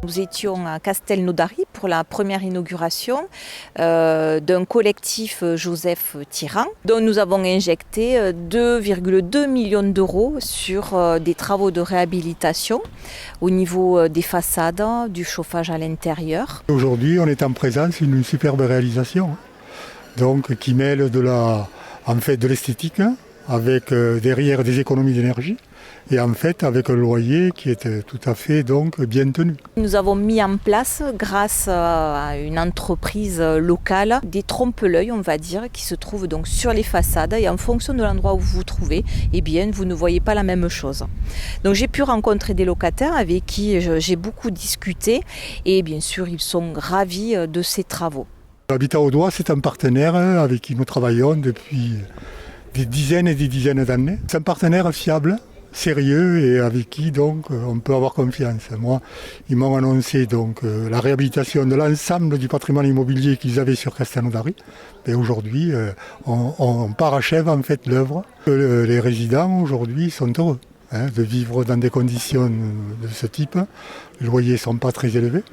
Nous étions à Castelnaudary pour la première inauguration d'un collectif Joseph Tirant, dont nous avons injecté 2,2 millions d'euros sur des travaux de réhabilitation au niveau des façades, du chauffage à l'intérieur. Aujourd'hui, on est en présence d'une superbe réalisation, donc qui mêle de l'esthétique avec derrière des économies d'énergie. Et en fait, avec un loyer qui est tout à fait donc bien tenu. Nous avons mis en place, grâce à une entreprise locale, des trompe-l'œil, on va dire, qui se trouvent donc sur les façades. Et en fonction de l'endroit où vous vous trouvez, eh bien, vous ne voyez pas la même chose. Donc j'ai pu rencontrer des locataires avec qui j'ai beaucoup discuté. Et bien sûr, ils sont ravis de ces travaux. Habitat Audois, c'est un partenaire avec qui nous travaillons depuis des dizaines et des dizaines d'années. C'est un partenaire fiable, sérieux et avec qui donc on peut avoir confiance. Moi, ils m'ont annoncé donc la réhabilitation de l'ensemble du patrimoine immobilier qu'ils avaient sur Castelnaudary. Et aujourd'hui, on parachève en fait l'œuvre. Les résidents aujourd'hui sont heureux de vivre dans des conditions de ce type. Les loyers ne sont pas très élevés.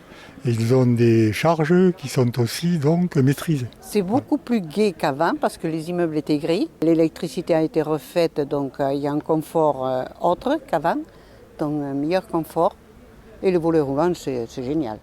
Et ils ont des charges qui sont aussi donc maîtrisées. C'est beaucoup plus gai qu'avant parce que les immeubles étaient gris. L'électricité a été refaite, donc il y a un confort autre qu'avant, donc un meilleur confort. Et le volet roulant, c'est génial.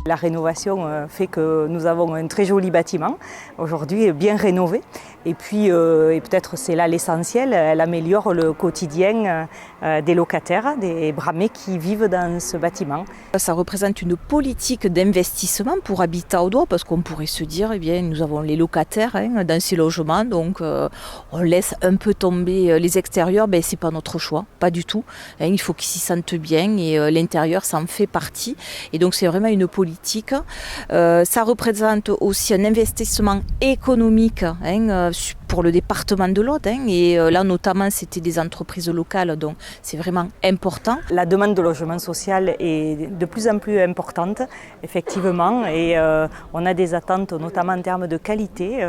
La rénovation fait que nous avons un très joli bâtiment, aujourd'hui bien rénové. Et puis, et peut-être c'est là l'essentiel, elle améliore le quotidien des locataires, des Bramais qui vivent dans ce bâtiment. Ça représente une politique d'investissement pour Habitat Audois, parce qu'on pourrait se dire, eh bien, nous avons les locataires dans ces logements, donc on laisse un peu tomber les extérieurs, ben, c'est pas notre choix, pas du tout. Il faut qu'ils s'y sentent bien et l'intérieur, ça en fait partie. Et donc c'est vraiment une politique. Ça représente aussi un investissement économique pour le département de l'Aude. Et là, notamment, c'était des entreprises locales, donc c'est vraiment important. La demande de logement social est de plus en plus importante, effectivement, et on a des attentes, notamment en termes de qualité,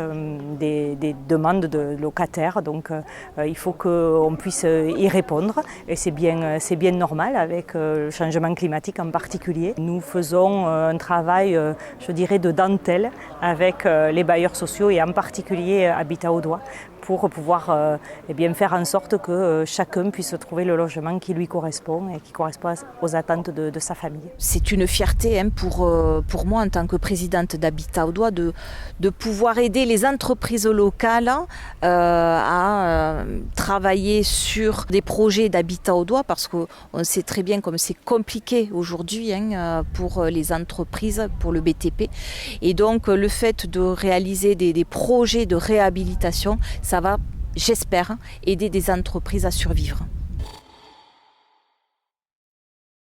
des demandes de locataires, donc il faut qu'on puisse y répondre, et c'est bien normal avec le changement climatique en particulier. Nous faisons un travail, je dirais, de dentelle avec les bailleurs sociaux et en particulier Habitat Audois, pour pouvoir faire en sorte que chacun puisse trouver le logement qui lui correspond et qui correspond aux attentes de sa famille. C'est une fierté pour moi en tant que présidente d'Habitat Audois de pouvoir aider les entreprises locales à travailler sur des projets d'Habitat Audois, parce qu'on sait très bien comme c'est compliqué aujourd'hui pour les entreprises, pour le BTP. Et donc le fait de réaliser des projets de réhabilitation, ça va, j'espère, aider des entreprises à survivre.